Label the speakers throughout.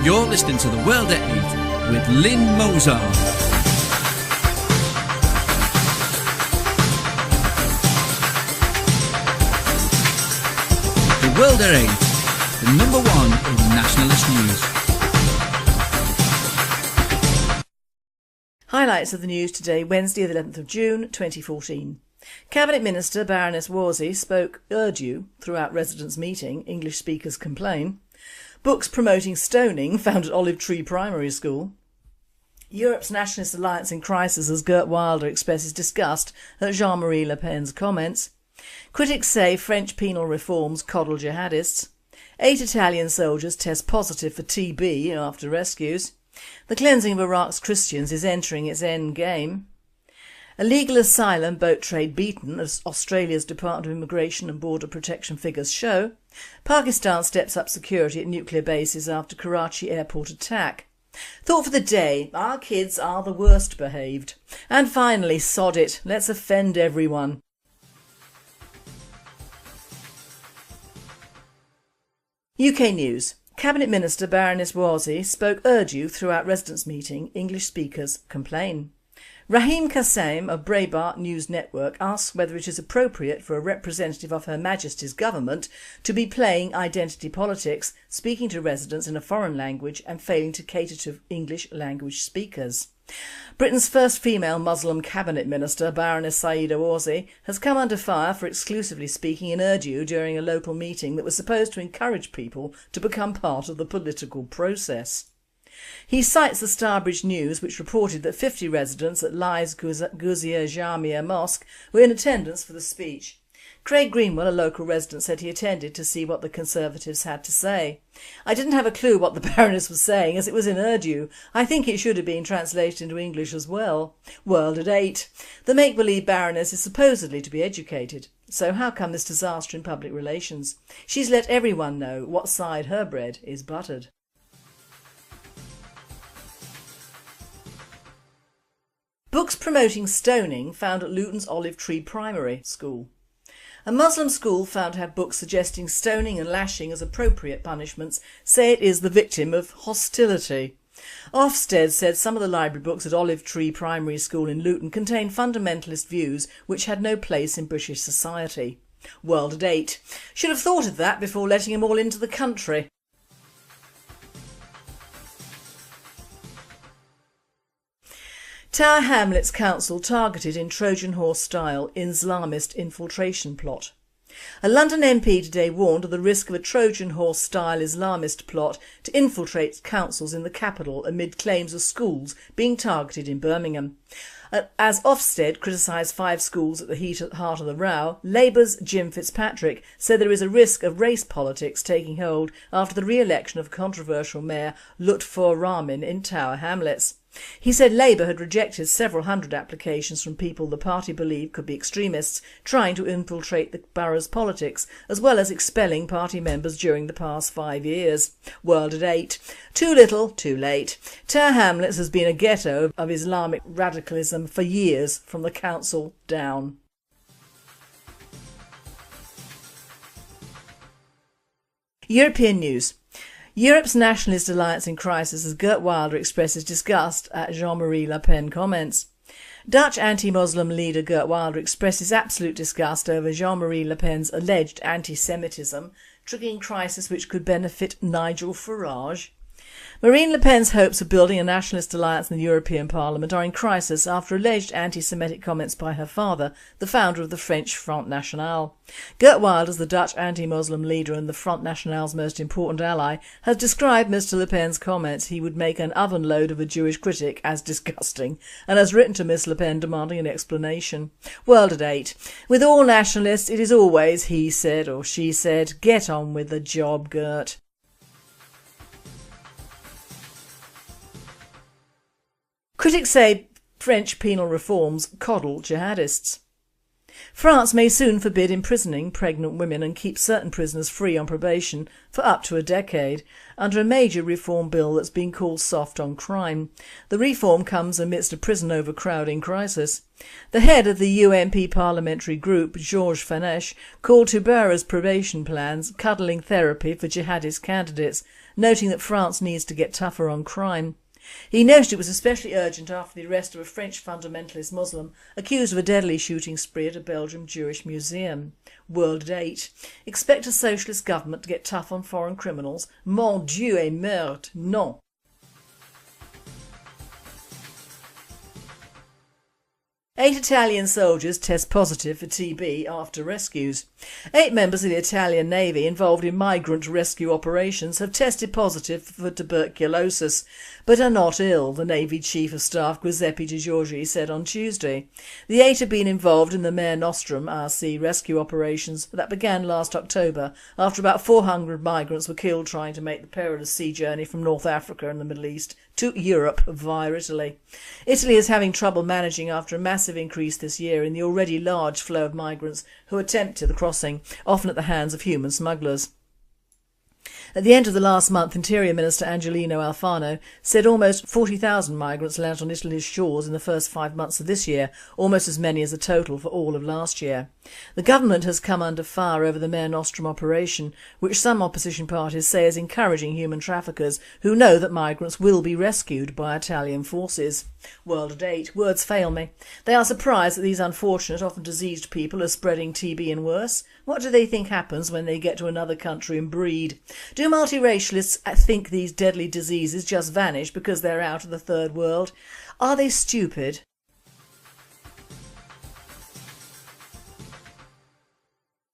Speaker 1: You're listening to The World at 8 with Lynn Mozart. The World at 8, the number one in nationalist news.
Speaker 2: Highlights of the news today, Wednesday the 11th of June 2014. Cabinet Minister Baroness Warsi spoke Urdu throughout residents' meeting, English speakers complain. Books promoting stoning found at Olive Tree Primary School. Europe's Nationalist Alliance in crisis as Geert Wilder expresses disgust at Jean-Marie Le Pen's comments. Critics say French penal reforms coddle jihadists. 8 Italian soldiers test positive for TB after rescues. The cleansing of Iraq's Christians is entering its end game. Illegal asylum boat trade beaten as Australia's Department of Immigration and Border Protection figures show. Pakistan steps up security at nuclear bases after Karachi airport attack. Thought for the day, our kids are the worst behaved. And finally, sod it, let's offend everyone. UK News. Cabinet Minister Baroness Warsi spoke Urdu throughout residents' meeting, English speakers complain. Rahim Kassim of Breitbart News Network asks whether it is appropriate for a representative of Her Majestys government to be playing identity politics, speaking to residents in a foreign language and failing to cater to English language speakers. Britain's first female Muslim cabinet minister, Baroness Saida Warsi, has come under fire for exclusively speaking in Urdu during a local meeting that was supposed to encourage people to become part of the political process. He cites the Starbridge News, which reported that 50 residents at Lai's Guzia Jamia Mosque were in attendance for the speech. Craig Greenwell, a local resident, said he attended to see what the Conservatives had to say. I didn't have a clue what the Baroness was saying as it was in Urdu. I think it should have been translated into English as well. World at 8. The make-believe Baroness is supposedly to be educated. So how come this disaster in public relations? She's let everyone know what side her bread is buttered. Books promoting stoning found at Luton's Olive Tree Primary School. A Muslim school found to have books suggesting stoning and lashing as appropriate punishments say it is the victim of hostility. Ofsted said some of the library books at Olive Tree Primary School in Luton contain fundamentalist views which had no place in British society. World at 8. Should have thought of that before letting them all into the country. Tower Hamlets Council targeted in Trojan horse style Islamist infiltration plot. A London MP today warned of the risk of a Trojan horse style Islamist plot to infiltrate councils in the capital amid claims of schools being targeted in Birmingham. As Ofsted criticised 5 schools at the heart of the row, Labour's Jim Fitzpatrick said there is a risk of race politics taking hold after the re-election of controversial Mayor Lutfur Rahman in Tower Hamlets. He said Labour had rejected several hundred applications from people the party believed could be extremists trying to infiltrate the borough's politics, as well as expelling party members during the past 5 years. World at 8. Too little, too late. Tower Hamlets has been a ghetto of Islamic radicalism for years, from the council down. European News. Europe's Nationalist Alliance in crisis as Geert Wilder expresses disgust at Jean-Marie Le Pen comments. Dutch anti-Muslim leader Geert Wilder expresses absolute disgust over Jean-Marie Le Pen's alleged anti-Semitism, triggering crisis which could benefit Nigel Farage. Marine Le Pen's hopes of building a nationalist alliance in the European Parliament are in crisis after alleged anti-Semitic comments by her father, the founder of the French Front National. Geert Wilders, the Dutch anti-Muslim leader and the Front National's most important ally, has described Mr Le Pen's comments he would make an oven load of a Jewish critic as disgusting, and has written to Miss Le Pen demanding an explanation. World at 8. With all nationalists it is always he said or she said. Get on with the job, Geert. Critics say French penal reforms coddle jihadists. France may soon forbid imprisoning pregnant women and keep certain prisoners free on probation for up to a decade, under a major reform bill that's been called soft on crime. The reform comes amidst a prison overcrowding crisis. The head of the UMP parliamentary group, Georges Fanesh, called Toubara's probation plans cuddling therapy for jihadist candidates, noting that France needs to get tougher on crime. He noted it was especially urgent after the arrest of a French fundamentalist Muslim accused of a deadly shooting spree at a Belgian Jewish museum. World at 8. Expect a socialist government to get tough on foreign criminals? Mon Dieu et merde, non. Eight Italian soldiers test positive for TB after rescues. 8 members of the Italian Navy involved in migrant rescue operations have tested positive for tuberculosis, but are not ill, the Navy Chief of Staff Giuseppe Di Giorgi said on Tuesday. The 8 have been involved in the Mare Nostrum RC rescue operations that began last October after about 400 migrants were killed trying to make the perilous sea journey from North Africa and the Middle East to Europe via Italy. Italy is having trouble managing after a massive increase this year in the already large flow of migrants who attempt the crossing, often at the hands of human smugglers. At the end of the last month, Interior Minister Angelino Alfano said almost 40,000 migrants landed on Italy's shores in the first 5 months of this year, almost as many as the total for all of last year. The government has come under fire over the Mare Nostrum operation, which some opposition parties say is encouraging human traffickers who know that migrants will be rescued by Italian forces. World at 8. Words fail me. They are surprised that these unfortunate, often diseased people are spreading TB and worse. What do they think happens when they get to another country and breed? Do multiracialists think these deadly diseases just vanish because they're out of the third world? Are they stupid?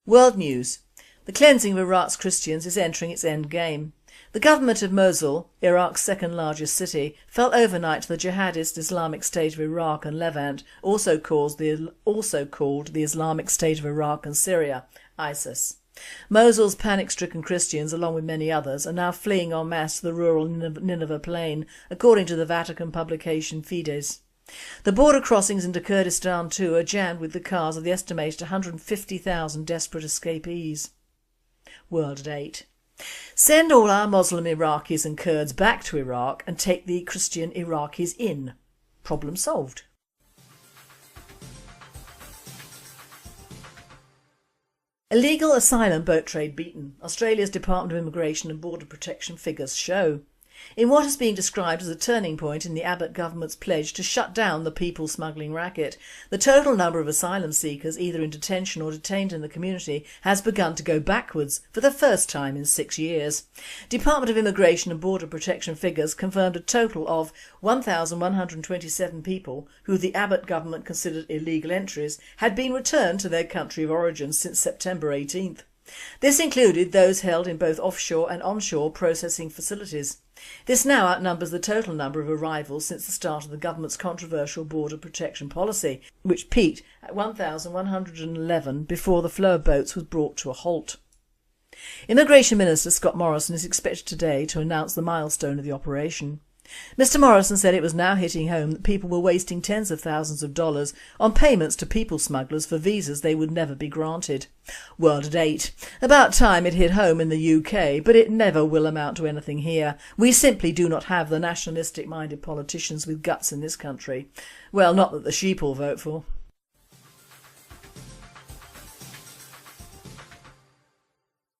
Speaker 2: World news. The cleansing of Iraq's Christians is entering its end game. The government of Mosul, Iraq's second largest city, fell overnight to the jihadist Islamic State of Iraq and Levant, also called the Islamic State of Iraq and Syria, ISIS. Mosul's panic-stricken Christians, along with many others, are now fleeing en masse to the rural Nineveh plain, according to the Vatican publication Fides. The border crossings into Kurdistan too are jammed with the cars of the estimated 150,000 desperate escapees. World at 8. Send all our Muslim Iraqis and Kurds back to Iraq and take the Christian Iraqis in. Problem solved. Illegal asylum boat trade beaten, Australia's Department of Immigration and Border Protection figures show. In what is being described as a turning point in the Abbott government's pledge to shut down the people smuggling racket, the total number of asylum seekers either in detention or detained in the community has begun to go backwards for the first time in 6 years. Department of Immigration and Border Protection figures confirmed a total of 1,127 people who the Abbott government considered illegal entries had been returned to their country of origin since September 18th. This included those held in both offshore and onshore processing facilities. This now outnumbers the total number of arrivals since the start of the government's controversial border protection policy, which peaked at 1,111 before the flow of boats was brought to a halt. Immigration Minister Scott Morrison is expected today to announce the milestone of the operation. Mr Morrison said it was now hitting home that people were wasting tens of thousands of dollars on payments to people smugglers for visas they would never be granted. World at 8. About time it hit home in the UK, but it never will amount to anything here. We simply do not have the nationalistic-minded politicians with guts in this country. Well, not that the sheep will vote for.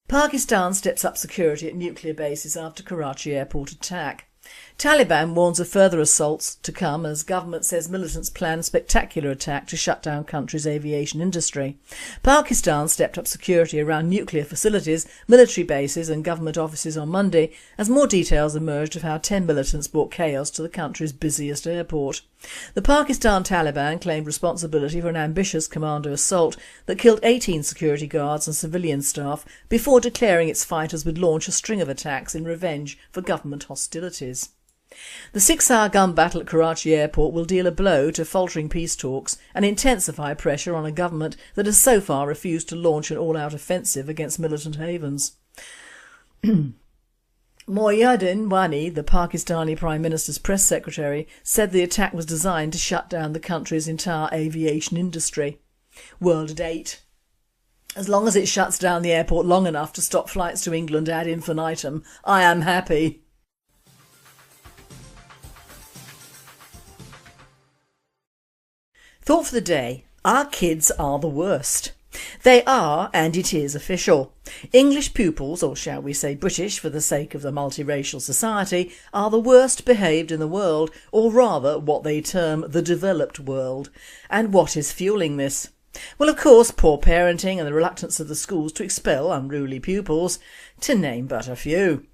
Speaker 2: Pakistan steps up security at nuclear bases after Karachi airport attack. Taliban warns of further assaults to come as government says militants plan spectacular attack to shut down country's aviation industry. Pakistan stepped up security around nuclear facilities, military bases and government offices on Monday as more details emerged of how 10 militants brought chaos to the country's busiest airport. The Pakistan Taliban claimed responsibility for an ambitious commando assault that killed 18 security guards and civilian staff before declaring its fighters would launch a string of attacks in revenge for government hostilities. The 6-hour gun battle at Karachi airport will deal a blow to faltering peace talks and intensify pressure on a government that has so far refused to launch an all-out offensive against militant havens. Muhyiddin Wani, the Pakistani Prime Minister's press secretary, said the attack was designed to shut down the country's entire aviation industry. World at 8. As long as it shuts down the airport long enough to stop flights to England ad infinitum, I am happy. Thought for the day. Our kids are the worst. They are, and it is official. English pupils, or shall we say British for the sake of the multiracial society, are the worst behaved in the world, or rather what they term the developed world. And what is fuelling this? Well, of course, poor parenting and the reluctance of the schools to expel unruly pupils, to name but a few.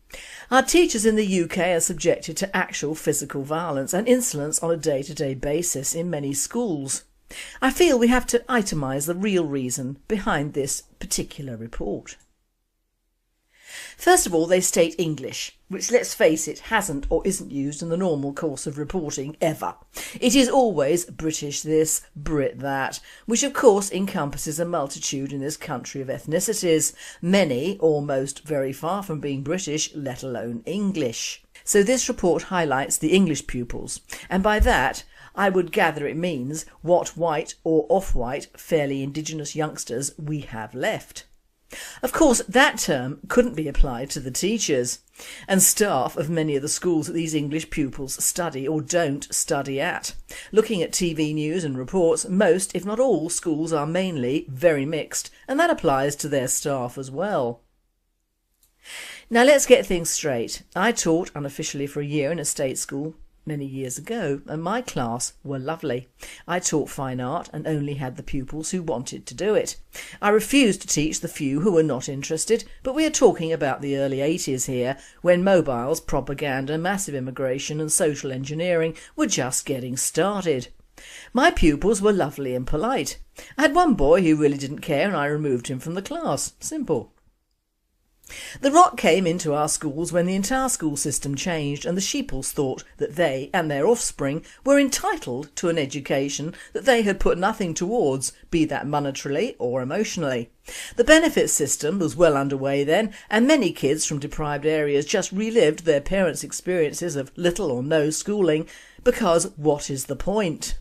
Speaker 2: Our teachers in the UK are subjected to actual physical violence and insolence on a day-to-day basis in many schools. I feel we have to itemise the real reason behind this particular report. First of all, they state English, which, let's face it, hasn't or isn't used in the normal course of reporting ever. It is always British this, Brit that, which of course encompasses a multitude in this country of ethnicities, many almost very far from being British, let alone English. So this report highlights the English pupils, and by that I would gather it means what white or off-white, fairly indigenous youngsters we have left. Of course, that term couldn't be applied to the teachers and staff of many of the schools that these English pupils study or don't study at. Looking at TV news and reports, most, if not all, schools are mainly very mixed, and that applies to their staff as well. Now let's get things straight. I taught unofficially for a year in a state school many years ago, and my class were lovely. I taught fine art and only had the pupils who wanted to do it. I refused to teach the few who were not interested, but we are talking about the early 80s here, when mobiles, propaganda, massive immigration and social engineering were just getting started. My pupils were lovely and polite. I had one boy who really didn't care and I removed him from the class. Simple. The rot came into our schools when the entire school system changed and the sheeples thought that they and their offspring were entitled to an education that they had put nothing towards, be that monetarily or emotionally. The benefit system was well underway then, and many kids from deprived areas just relived their parents' experiences of little or no schooling, because what is the point?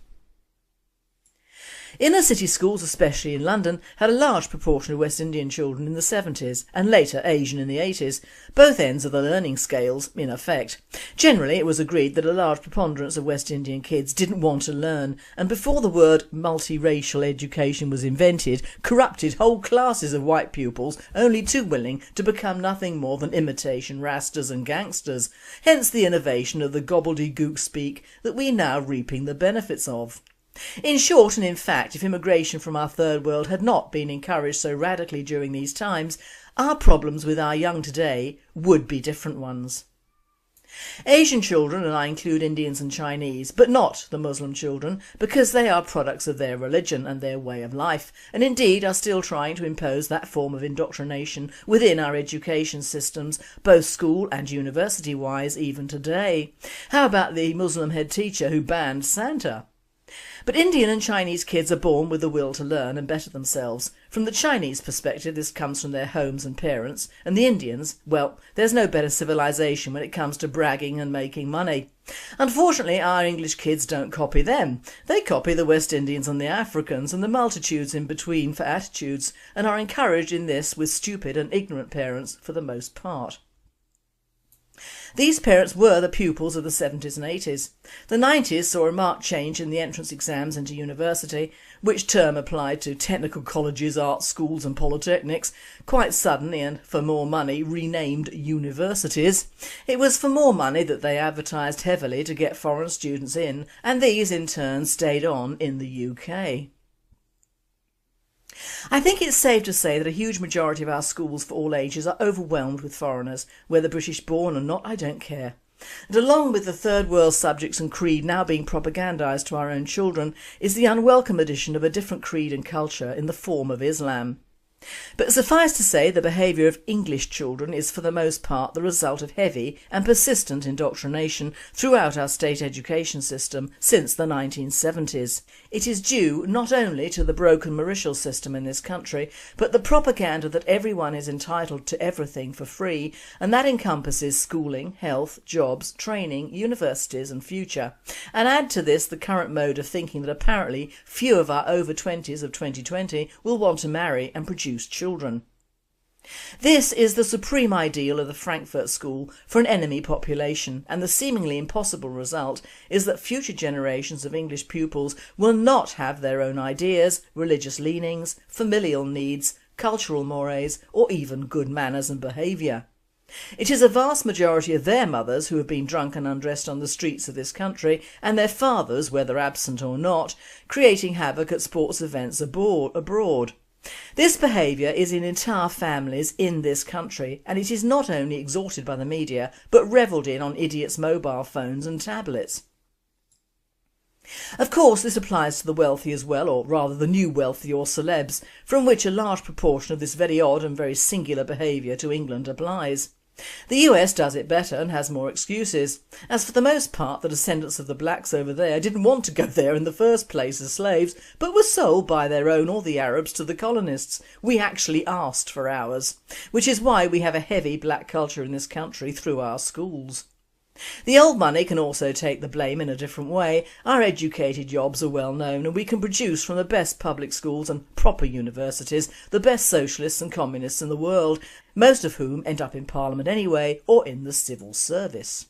Speaker 2: Inner city schools, especially in London, had a large proportion of West Indian children in the 70s and later Asian in the 80s, both ends of the learning scales in effect. Generally it was agreed that a large preponderance of West Indian kids didn't want to learn, and before the word multiracial education was invented, corrupted whole classes of white pupils only too willing to become nothing more than imitation rastas and gangsters, hence the innovation of the gobbledygook speak that we are now reaping the benefits of. In short and in fact, if immigration from our third world had not been encouraged so radically during these times, our problems with our young today would be different ones. Asian children, and I include Indians and Chinese, but not the Muslim children, because they are products of their religion and their way of life, and indeed are still trying to impose that form of indoctrination within our education systems, both school and university-wise even today. How about the Muslim head teacher who banned Santa? But Indian and Chinese kids are born with the will to learn and better themselves. From the Chinese perspective, this comes from their homes and parents, and the Indians, well, there's no better civilization when it comes to bragging and making money. Unfortunately, our English kids don't copy them. They copy the West Indians and the Africans and the multitudes in between for attitudes, and are encouraged in this with stupid and ignorant parents for the most part. These parents were the pupils of the 70s and 80s. The 90s saw a marked change in the entrance exams into university, which term applied to technical colleges, art schools and polytechnics, quite suddenly and for more money renamed universities. It was for more money that they advertised heavily to get foreign students in, and these in turn stayed on in the UK. I think it's safe to say that a huge majority of our schools for all ages are overwhelmed with foreigners. Whether British born or not, I don't care. And along with the third world subjects and creed now being propagandised to our own children is the unwelcome addition of a different creed and culture in the form of Islam. But suffice to say, the behaviour of English children is for the most part the result of heavy and persistent indoctrination throughout our state education system since the 1970s. It is due not only to the broken marital system in this country, but the propaganda that everyone is entitled to everything for free, and that encompasses schooling, health, jobs, training, universities and future. And add to this the current mode of thinking that apparently few of our over 20s of 2020 will want to marry and produce children. This is the supreme ideal of the Frankfurt School for an enemy population, and the seemingly impossible result is that future generations of English pupils will not have their own ideas, religious leanings, familial needs, cultural mores or even good manners and behaviour. It is a vast majority of their mothers who have been drunk and undressed on the streets of this country, and their fathers, whether absent or not, creating havoc at sports events abroad. This behaviour is in entire families in this country, and it is not only exhorted by the media but revelled in on idiots' mobile phones and tablets. Of course this applies to the wealthy as well, or rather the new wealthy or celebs, from which a large proportion of this very odd and very singular behaviour to England applies. The US does it better and has more excuses, as for the most part the descendants of the blacks over there didn't want to go there in the first place as slaves, but were sold by their own or the Arabs to the colonists. We actually asked for ours, which is why we have a heavy black culture in this country through our schools. The old money can also take the blame in a different way. Our educated jobs are well known, and we can produce from the best public schools and proper universities the best socialists and communists in the world, most of whom end up in Parliament anyway or in the civil service.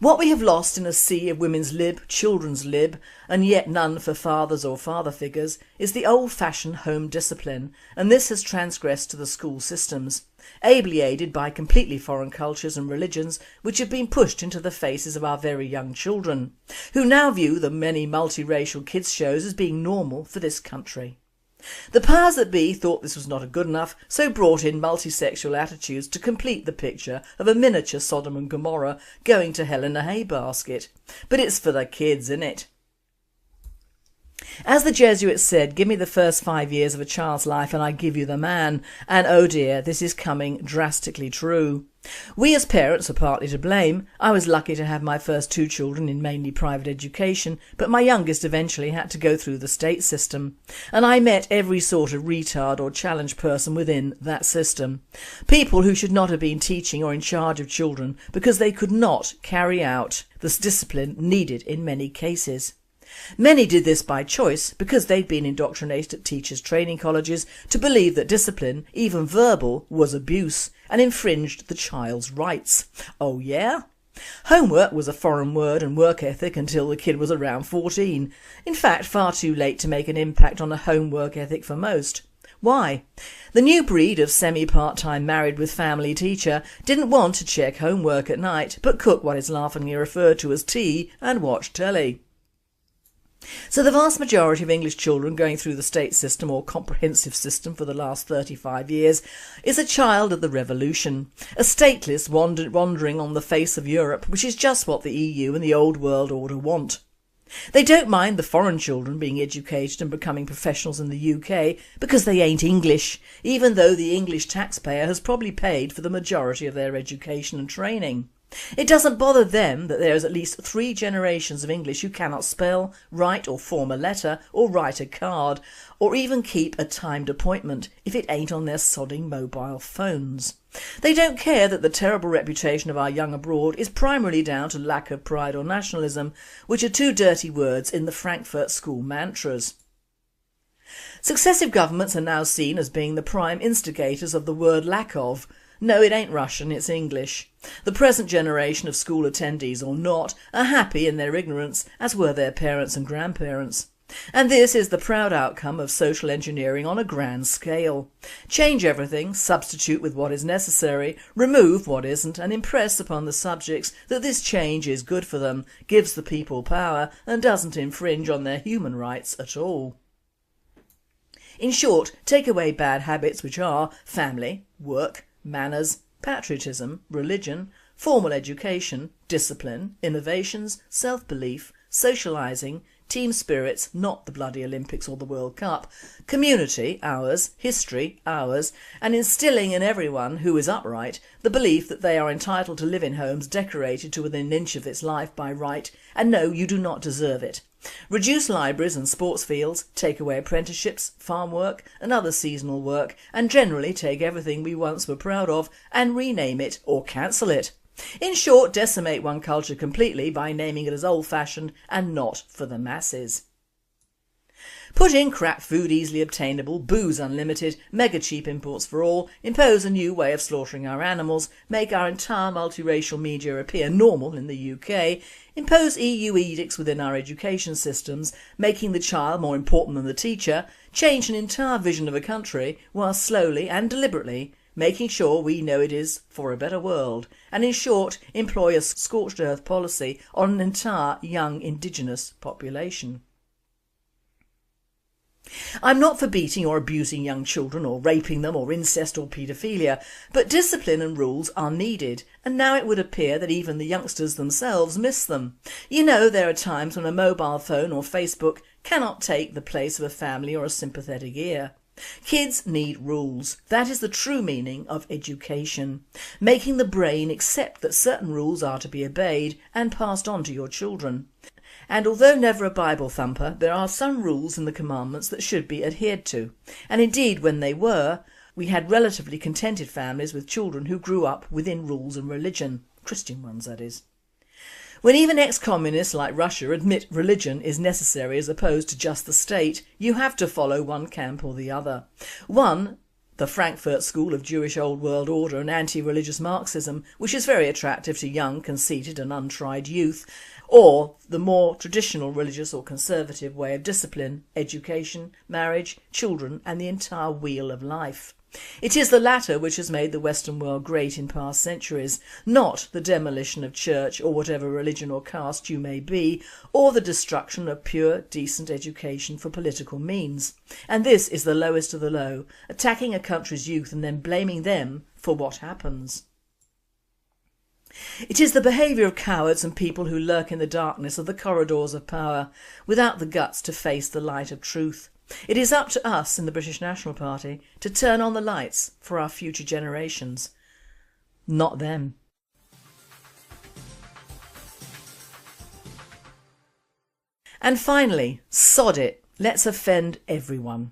Speaker 2: What we have lost in a sea of women's lib, children's lib, and yet none for fathers or father figures, is the old-fashioned home discipline, and this has transgressed to the school systems, ably aided by completely foreign cultures and religions which have been pushed into the faces of our very young children, who now view the many multiracial kids shows as being normal for this country. The powers that be thought this was not good enough, so brought in multisexual attitudes to complete the picture of a miniature Sodom and Gomorrah going to hell in a hay basket. But it's for the kids, innit? As the Jesuits said, give me the first 5 years of a child's life and I give you the man, and oh dear, this is coming drastically true. We as parents are partly to blame. I was lucky to have my first 2 children in mainly private education, but my youngest eventually had to go through the state system, and I met every sort of retard or challenged person within that system. People who should not have been teaching or in charge of children because they could not carry out the discipline needed in many cases. Many did this by choice because they'd been indoctrinated at teachers' training colleges to believe that discipline, even verbal, was abuse and infringed the child's rights. Oh yeah? Homework was a foreign word and work ethic until the kid was around 14. In fact, far too late to make an impact on a homework ethic for most. Why? The new breed of semi-part-time married with family teacher didn't want to check homework at night but cook what is laughingly referred to as tea and watch telly. So the vast majority of English children going through the state system or comprehensive system for the last 35 years is a child of the revolution, a stateless wandering on the face of Europe, which is just what the EU and the old world order want. They don't mind the foreign children being educated and becoming professionals in the UK because they ain't English, even though the English taxpayer has probably paid for the majority of their education and training. It doesn't bother them that there is at least 3 generations of English who cannot spell, write or form a letter or write a card or even keep a timed appointment if it ain't on their sodding mobile phones. They don't care that the terrible reputation of our young abroad is primarily down to lack of pride or nationalism, which are 2 dirty words in the Frankfurt School mantras. Successive governments are now seen as being the prime instigators of the word lack of. No, it ain't Russian, it's English. The present generation of school attendees or not are happy in their ignorance, as were their parents and grandparents. And this is the proud outcome of social engineering on a grand scale. Change everything, substitute with what is necessary, remove what isn't, and impress upon the subjects that this change is good for them, gives the people power, and doesn't infringe on their human rights at all. In short, take away bad habits which are family, work, manners, patriotism, religion, formal education, discipline, innovations, self-belief, socialising, team spirits, not the bloody Olympics or the World Cup, community, ours, history, ours, and instilling in everyone who is upright the belief that they are entitled to live in homes decorated to within an inch of its life by right, and no, you do not deserve it. Reduce libraries and sports fields, take away apprenticeships, farm work and other seasonal work, and generally take everything we once were proud of and rename it or cancel it. In short, decimate one culture completely by naming it as old-fashioned and not for the masses. Put in crap food easily obtainable, booze unlimited, mega cheap imports for all, impose a new way of slaughtering our animals, make our entire multiracial media appear normal in the UK, impose EU edicts within our education systems, making the child more important than the teacher, change an entire vision of a country while slowly and deliberately making sure we know it is for a better world, and in short employ a scorched earth policy on an entire young indigenous population. I'm not for beating or abusing young children or raping them or incest or paedophilia, but discipline and rules are needed, and now it would appear that even the youngsters themselves miss them. You know, there are times when a mobile phone or Facebook cannot take the place of a family or a sympathetic ear. Kids need rules. That is the true meaning of education. Making the brain accept that certain rules are to be obeyed and passed on to your children. And although never a Bible thumper, there are some rules in the commandments that should be adhered to. And indeed, when they were, we had relatively contented families with children who grew up within rules and religion. Christian ones, that is. When even ex-communists like Russia admit religion is necessary as opposed to just the state, you have to follow one camp or the other. One, the Frankfurt School of Jewish Old World Order and anti-religious Marxism, which is very attractive to young, conceited and untried youth, or the more traditional religious or conservative way of discipline, education, marriage, children and the entire wheel of life. It is the latter which has made the Western world great in past centuries, not the demolition of church or whatever religion or caste you may be, or the destruction of pure, decent education for political means. And this is the lowest of the low, attacking a country's youth and then blaming them for what happens. It is the behaviour of cowards and people who lurk in the darkness of the corridors of power, without the guts to face the light of truth. It is up to us in the British National Party to turn on the lights for our future generations, not them. And finally, sod it, let's offend everyone.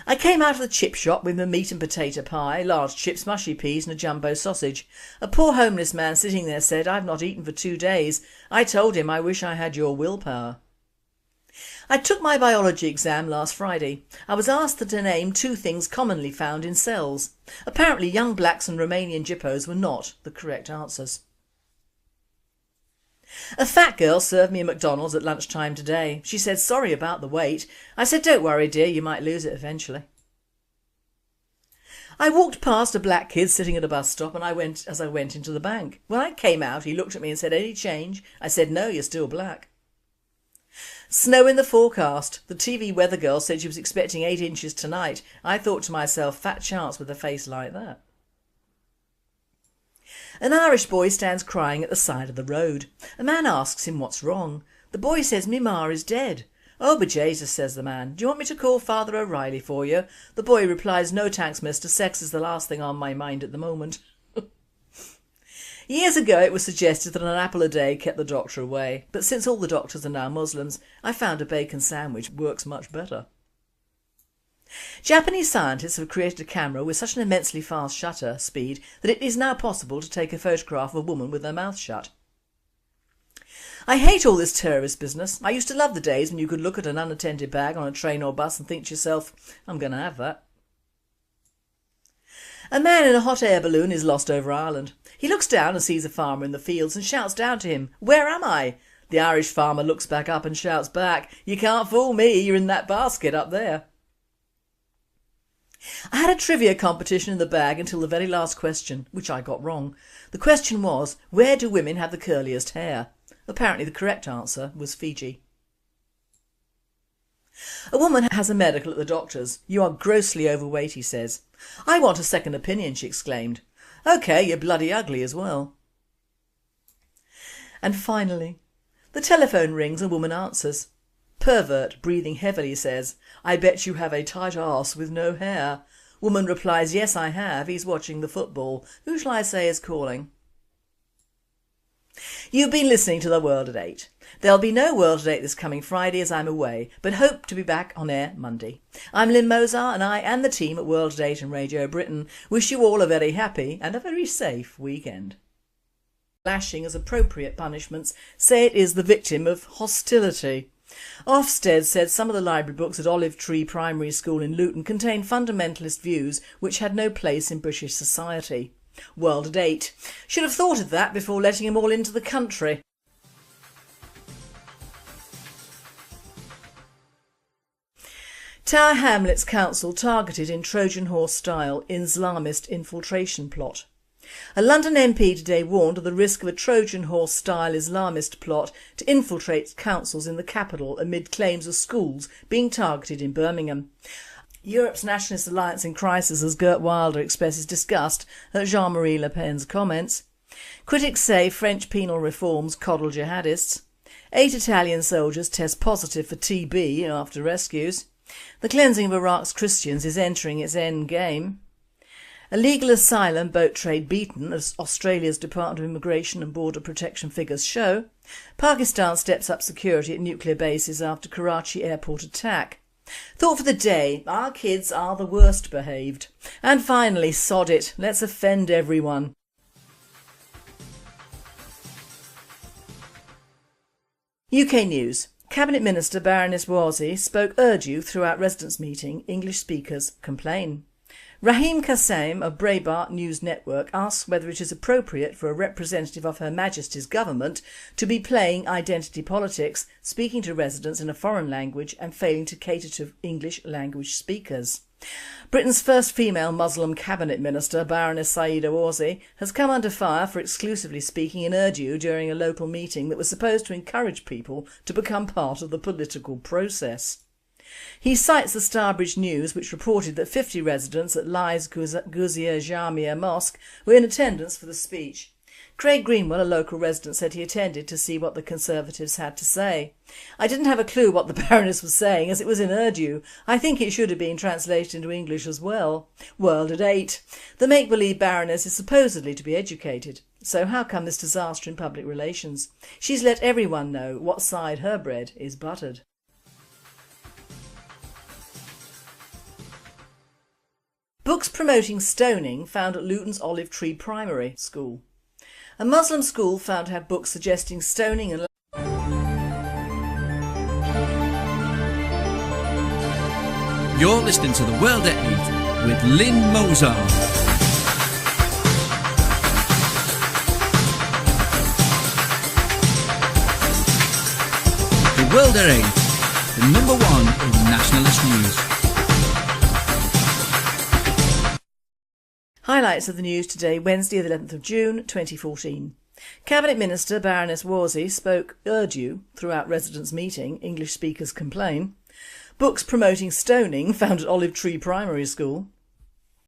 Speaker 2: I came out of the chip shop with my meat and potato pie, large chips, mushy peas and a jumbo sausage. A poor homeless man sitting there said, "I've not eaten for 2 days. I told him I wish I had your willpower." I took my biology exam last Friday. I was asked to name 2 things commonly found in cells. Apparently young blacks and Romanian Jippos were not the correct answers. A fat girl served me a McDonald's at lunchtime today. She said, "Sorry about the wait." I said, "Don't worry dear, you might lose it eventually." I walked past a black kid sitting at a bus stop and I went into the bank. When I came out he looked at me and said, "Any change?" I said, "No, you're still black." Snow in the forecast. The TV weather girl said she was expecting 8 inches tonight. I thought to myself, fat chance with a face like that. An Irish boy stands crying at the side of the road. A man asks him what's wrong. The boy says, "Me ma is dead." "Oh, but Jesus," says the man, "do you want me to call Father O'Reilly for you?" The boy replies, "No thanks mister, sex is the last thing on my mind at the moment." Years ago it was suggested that an apple a day kept the doctor away, but since all the doctors are now Muslims, I found a bacon sandwich works much better. Japanese scientists have created a camera with such an immensely fast shutter speed that it is now possible to take a photograph of a woman with her mouth shut. I hate all this terrorist business. I used to love the days when you could look at an unattended bag on a train or bus and think to yourself, "I'm going to have that." A man in a hot air balloon is lost over Ireland. He looks down and sees a farmer in the fields and shouts down to him, "Where am I?" The Irish farmer looks back up and shouts back, "You can't fool me, you're in that basket up there." I had a trivia competition in the bag until the very last question, which I got wrong. The question was, where do women have the curliest hair? Apparently the correct answer was Fiji. A woman has a medical at the doctor's. "You are grossly overweight," he says. "I want a second opinion," she exclaimed. "OK, you're bloody ugly as well." And finally, the telephone rings and woman answers. Pervert, breathing heavily, says, "I bet you have a tight arse with no hair." Woman replies, "Yes, I have. He's watching the football. Who shall I say is calling?" You've been listening to The World at 8. There'll be no World at 8 this coming Friday as I'm away, but hope to be back on air Monday. I'm Lynn Mozart, and I and the team at World at 8 and Radio Britain wish you all a very happy and a very safe weekend. Lashing as appropriate punishments say it is the victim of hostility. Ofsted said some of the library books at Olive Tree Primary School in Luton contain fundamentalist views which had no place in British society. World at 8. Should have thought of that before letting them all into the country. Tower Hamlets Council targeted in Trojan horse style Islamist infiltration plot. A London MP today warned of the risk of a Trojan horse style Islamist plot to infiltrate councils in the capital amid claims of schools being targeted in Birmingham. Europe's Nationalist Alliance in crisis as Geert Wilder expresses disgust at Jean-Marie Le Pen's comments. Critics say French penal reforms coddle jihadists. 8 Italian soldiers test positive for TB after rescues. The cleansing of Iraq's Christians is entering its end game. Illegal asylum boat trade beaten as Australia's Department of Immigration and Border Protection figures show. Pakistan steps up security at nuclear bases after Karachi airport attack. Thought for the day, our kids are the worst behaved. And finally, sod it, let's offend everyone. UK News. Cabinet Minister Baroness Warsi spoke Urdu throughout residents' meeting. English speakers complain. Rahim Kassem of Breitbart News Network asks whether it is appropriate for a representative of Her Majestys government to be playing identity politics, speaking to residents in a foreign language and failing to cater to English language speakers. Britain's first female Muslim cabinet minister, Baroness Sayeeda Warsi, has come under fire for exclusively speaking in Urdu during a local meeting that was supposed to encourage people to become part of the political process. He cites the Starbridge News, which reported that 50 residents at Lai's Guzia Jamia Mosque were in attendance for the speech. Craig Greenwell, a local resident, said he attended to see what the Conservatives had to say. "I didn't have a clue what the Baroness was saying as it was in Urdu. I think it should have been translated into English as well." World at 8. The make-believe Baroness is supposedly to be educated. So how come this disaster in public relations? She's let everyone know what side her bread is buttered. Books promoting stoning found at Luton's Olive Tree Primary School. A Muslim school found to have books suggesting stoning and...
Speaker 1: You're listening to The World at 8 with Lynn Mozart. The World at 8, the #1 in nationalist news.
Speaker 2: Highlights of the news today, Wednesday the 11th of June 2014. Cabinet Minister Baroness Warsi spoke Urdu throughout residents' meeting. English speakers complain. Books promoting stoning found at Olive Tree Primary School.